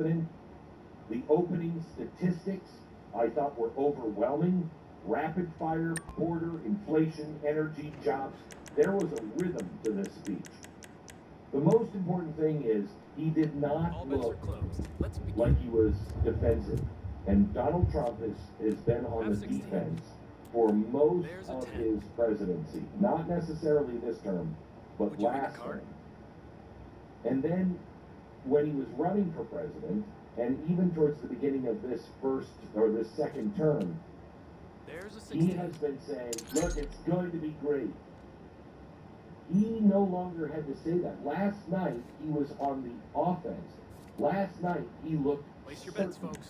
The opening statistics I thought were overwhelming. Rapid fire, border, inflation, energy, jobs. There was a rhythm to this speech. The most important thing is he did not look like he was defensive. And Donald Trump has been on the defense for most of his presidency. Not necessarily this term, but last term. And then when he was running for president, and even towards the beginning of this second term, he has been saying, look, it's going to be great. He no longer had to say that. Last night, he was on the offense. Last night, he looked Place your certain. bets, folks.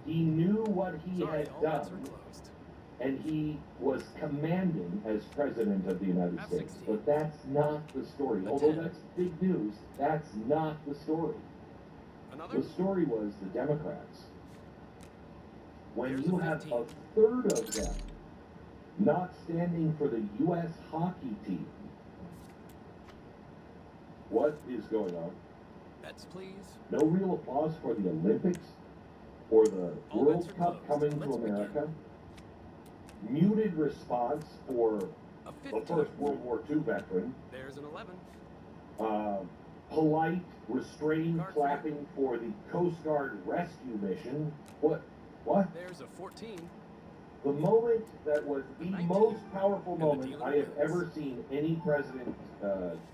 He knew what he Sorry, had all bets are done, closed. and he was commanding as president of the United Have States. 16. But that's not the story. A Although 10. that's big news, that's not the story. Another? The story was the Democrats. When There's you a have 15. a third of them not standing for the U.S. hockey team, what is going on? Bets, please. No real applause for the Olympics or the All World bets are Cup closed. coming Let's to begin. America. Muted response for A the 15. first World War II veteran. There's an 11. Polite, restrained Card clapping for the Coast Guard rescue mission. What? There's a 14. The moment that was the 19. most powerful And the moment dealer I have wins. ever seen any president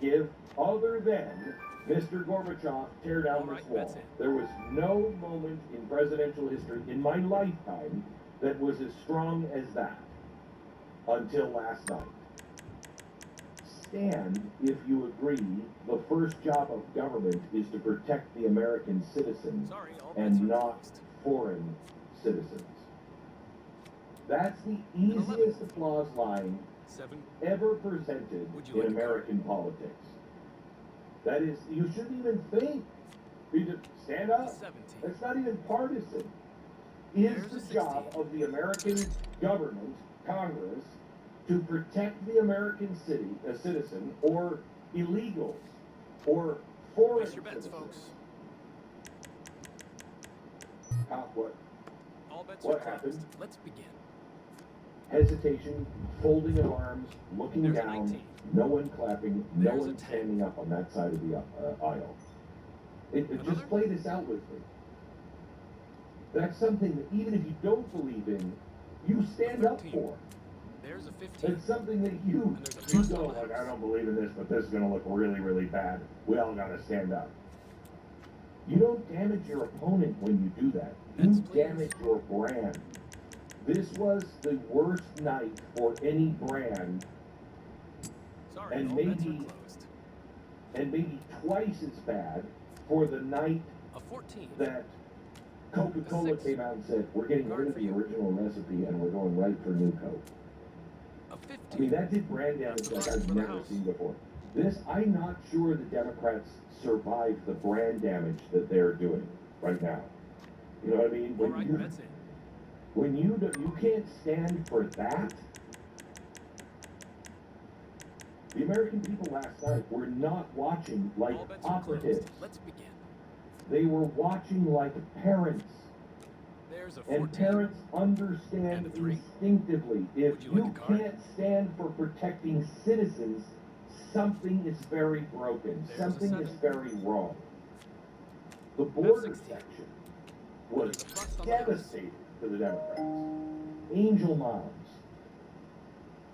give, other than Mr. Gorbachev tear down All this right, wall. that's it. There was no moment in presidential history in my lifetime that was as strong as that until last night. Stand if you agree the first job of government is to protect the American citizen Sorry, all bets and are not closed. foreign citizens. That's the easiest applause line 7. ever presented Would you in like a American politics. That is, you shouldn't even think. You just stand up. 17. That's not even partisan. Is There's a the job 16. of the American government, Congress, to protect the American citizen or illegals or foreign Place your bets, citizens? folks. What? All bets What are closed. happened? Let's begin. Hesitation, folding of arms, looking There's a down, 19. no one clapping, no There's a one 10. standing up on that side of the aisle. Another? Just play this out with me. That's something that even if you don't believe in, you stand up 13. for. There's a 15. It's something that you And there's a plus go on like, that. I don't believe in this, but this is going to look really, really bad. We all got to stand up. You don't damage your opponent when you do that. You Bets, please. damage your brand. This was the worst night for any brand, Sorry, and all bets are maybe- closed. and maybe twice as bad for the night A 14. that Coca-Cola A 6. came out and said, we're getting rid of the original recipe and we're going right for new Coke. A I 15. mean, that did brand damage That's the like prize I've for the never house. seen before. This, I'm not sure the Democrats survived the brand damage that they're doing right now. You know what I mean? All right, that's it. When you can't stand for that. The American people last night were not watching like All bets are operatives. closed. Let's begin. They were watching like parents. There's a 14. And parents And understand a 3. instinctively, if Would you like you a card? can't stand for protecting citizens, something is very broken. There's a Something is 7. very wrong. The border 16. section was There's a plus on the house. devastating to the Democrats. Angel moms.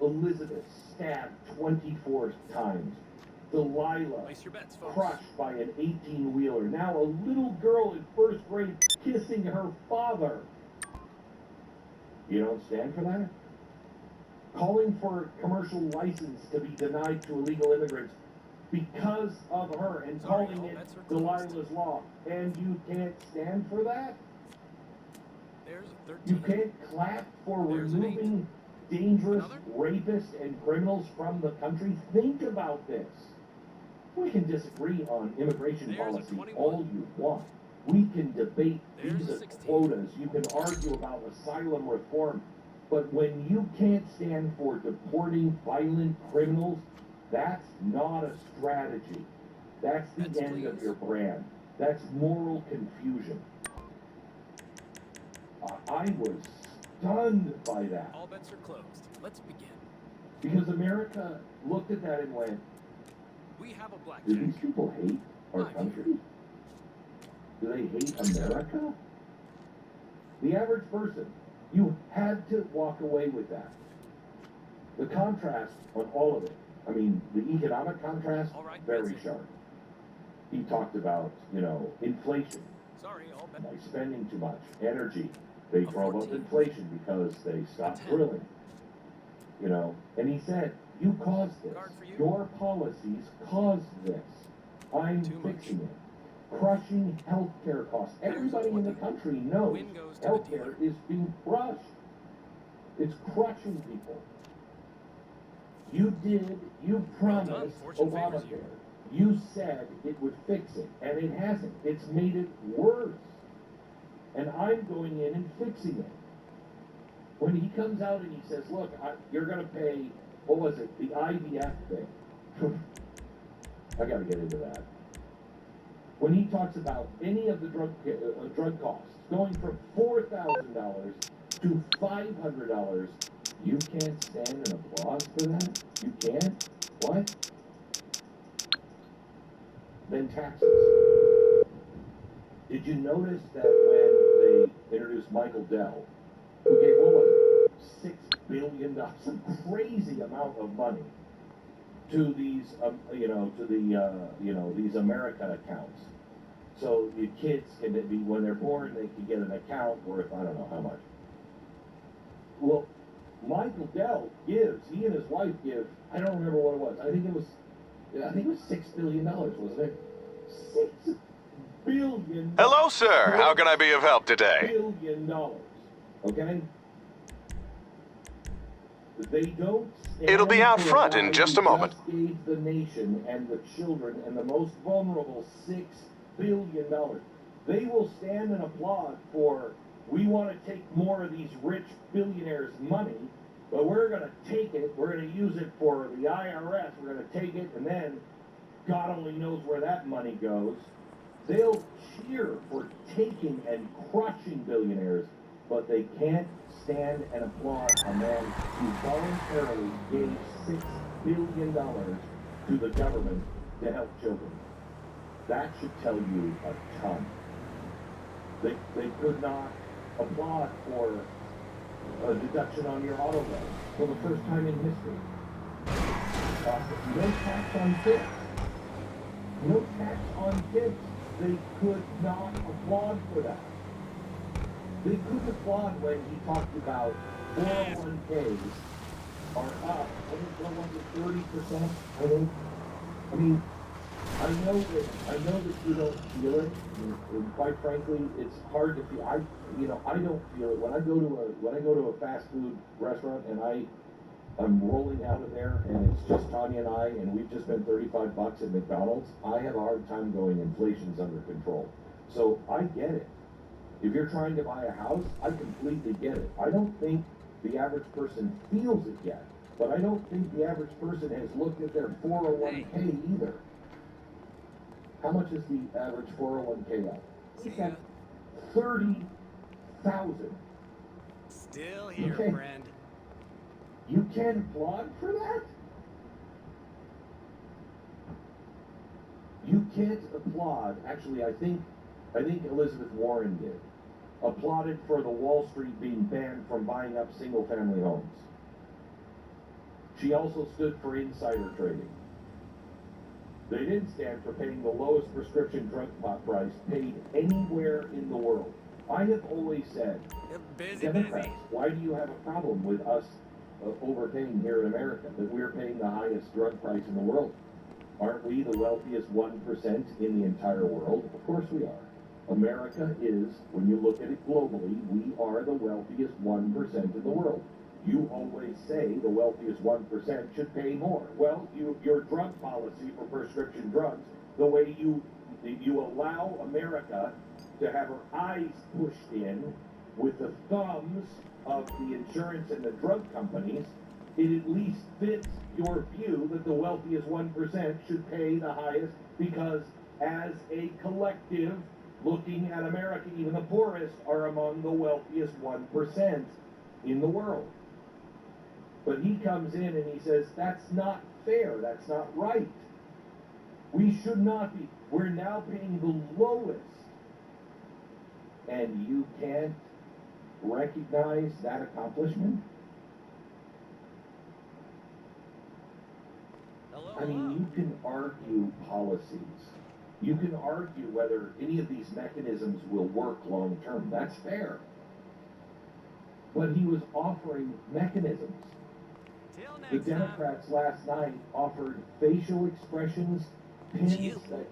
Elizabeth stabbed 24 times. Delilah Place your bets, folks. crushed by an 18-wheeler. Now a little girl in first grade kissing her father. You don't stand for that? Calling for commercial license to be denied to illegal immigrants because of her and Sorry, calling all it bets are closed. Delilah's Law. And you can't stand for that? There's a 13. You can't clap for There's an removing dangerous Another? rapists and criminals from the country? Think about this. We can disagree on immigration There's a policy 21. all you want. We can debate There's a visa 16. quotas. You can argue about asylum reform. But when you can't stand for deporting violent criminals, that's not a strategy. That's the Bets, end of please. your brand. That's moral confusion. I was stunned by that. All bets are closed. Let's begin. Because America looked at that and went, We have a do blackjack. these people hate our country? Do they hate America? The average person, you had to walk away with that. The contrast on all of it, I mean, the economic contrast, All right, very Weazel. sharp. He talked about, inflation, Sorry, all by bets. spending too much, energy. They A drove up 14. inflation because they stopped 10. drilling. And he said, you caused this. Card for you. Your policies caused this. I'm Too much. fixing it. Crushing healthcare costs. There's Everybody in the 20. country knows Win goes to the healthcare is being crushed. It's crushing people. You Well done. promised Fortune favors you. Obamacare. You said it would fix it, and it hasn't. It's made it worse. And I'm going in and fixing it. When he comes out and he says, look, you're going to pay, what was it, the IVF thing. I got to get into that. When he talks about any of the drug costs going from $4,000 to $500, you can't stand an applause for that? You can't? What? Then taxes. Did you notice that when they introduced Michael Dell, who gave $6 billion, some crazy amount of money to these, these America accounts. So the kids can be, when they're born, they can get an account worth, I don't know how much. Well, Michael Dell gives, he and his wife give, I don't remember what it was. I think it was $6 billion, wasn't it? $6 billion. Hello, sir. How can I be of help today? $6 billion. Okay? They don't stand It'll be out for front a in guy just a who moment. just gave the nation and the children and the most vulnerable $6 billion. They will stand and applaud for, we want to take more of these rich billionaires' money, but we're going to take it, we're going to use it for the IRS, we're going to take it, and then God only knows where that money goes. They'll cheer for taking and crushing billionaires, but they can't stand and applaud a man who voluntarily gave $6 billion to the government to help children. That should tell you a ton. They could not applaud for a deduction on your auto loan for the first time in history. No tax on kids. No tax on kids. They could not applaud for that. They couldn't applaud when he talked about 401ks are up, I think, 30%, I think. I mean, I know that you don't feel it, and quite frankly, it's hard to feel. I don't feel it when I go to a fast food restaurant and I'm rolling out of there and it's just Tanya and I and we've just spent $35 at McDonald's. I have a hard time going, inflation's under control. So I get it. If you're trying to buy a house, I completely get it. I don't think the average person feels it yet, but I don't think the average person has looked at their 401k either. How much is the average 401k up? It's at $30,000. Still here, Okay. friend. You can't applaud for that? You can't applaud. Actually, I think Elizabeth Warren did. Applauded for the Wall Street being banned from buying up single-family homes. She also stood for insider trading. They didn't stand for paying the lowest prescription drug price paid anywhere in the world. I have always said, Democrats, why do you have a problem with us overpaying here in America, that we're paying the highest drug price in the world? Aren't we the wealthiest 1% in the entire world? Of course we are. America is, when you look at it globally, we are the wealthiest 1% in the world. You always say the wealthiest 1% should pay more. Well, your drug policy for prescription drugs, the way you allow America to have her eyes pushed in with the thumbs of the insurance and the drug companies, it at least fits your view that the wealthiest 1% should pay the highest, because as a collective, looking at America, even the poorest are among the wealthiest 1% in the world. But he comes in and he says, that's not fair, that's not right. We should not be. We're now paying the lowest. And you can't recognize that accomplishment? Hello, I mean, you can argue policies. You can argue whether any of these mechanisms will work long term. That's fair. But he was offering mechanisms. Till The next time. Democrats last night offered facial expressions, pins that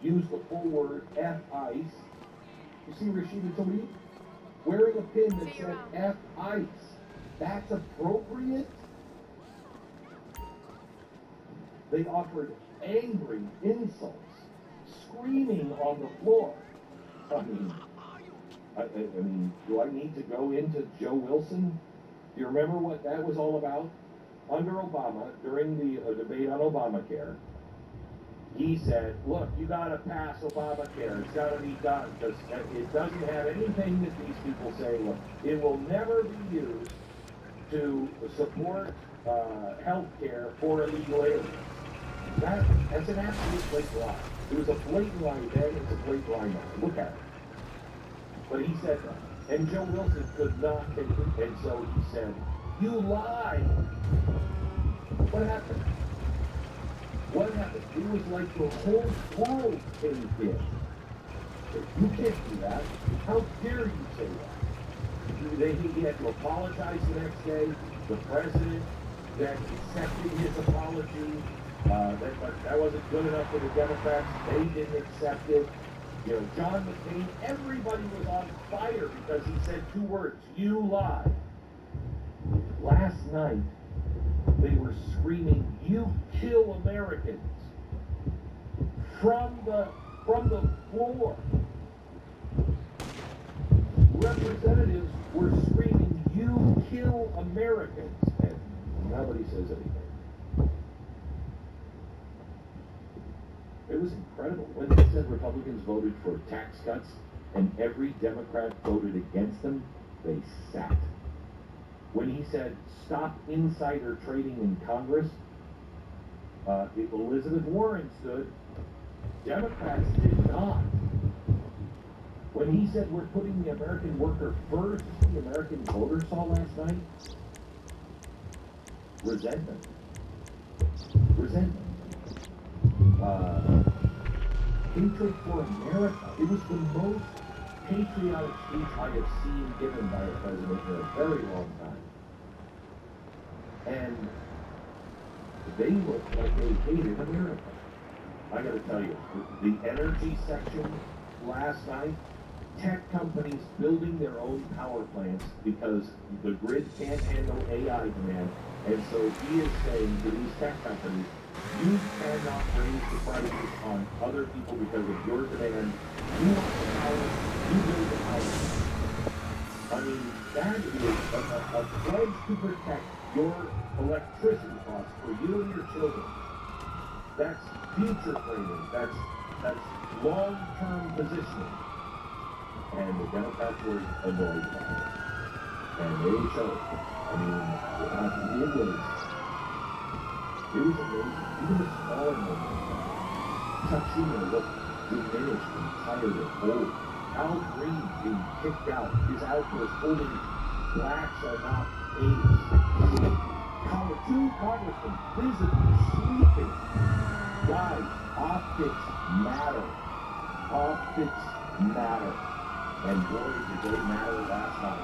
use the full word F-ICE. You see Rashida Tlaib wearing a pin that said F-ICE. That's appropriate? They offered angry insults, screaming on the floor. I mean, do I need to go into Joe Wilson? Do you remember what that was all about? Under Obama, during the debate on Obamacare, he said, look, you got to pass Obamacare. It's got to be done because it doesn't have anything that these people say. Look, it will never be used to support health care for illegal aliens. That's an absolute blatant lie. It was a blatant lie then, it's a blatant lie now. Look at it. But he said that. And Joe Wilson could not take it. And so he said, you lied. What happened? What happened? It was like the whole world caved in. You can't do that. How dare you say that? He had to apologize the next day. The president that accepted his apology. That wasn't good enough for the Democrats. They didn't accept it. You know, John McCain, everybody was on fire because he said two words, you lie. Last night, they were screaming, you kill Americans from the floor. Representatives were screaming, you kill Americans. And nobody says anything. It was incredible. When they said Republicans voted for tax cuts and every Democrat voted against them, they sat. When he said, stop insider trading in Congress, Elizabeth Warren stood. Democrats did not. When he said we're putting the American worker first, the American voters saw last night, resentment. Hatred for America. It was the most patriotic speech I have seen given by a president in a very long time. And they looked like they hated America. I gotta tell you, the energy section last night, tech companies building their own power plants because the grid can't handle AI demand. And so he is saying to these tech companies, you cannot raise the prices on other people because of your demand. You want the power, you build the power. I mean, that is a pledge to protect your electricity costs for you and your children. That's future framing. That's long-term positioning. And the Democrats were annoyed about it. And they showed. I mean, it was amazing. Even the smaller moments. Chuck Schumer looked diminished and tired and old. Al Green being kicked out. His outburst holding blacks are not apes. Two congressmen visibly sleeping. Guys, optics matter. Optics matter. And boy, did they matter last night.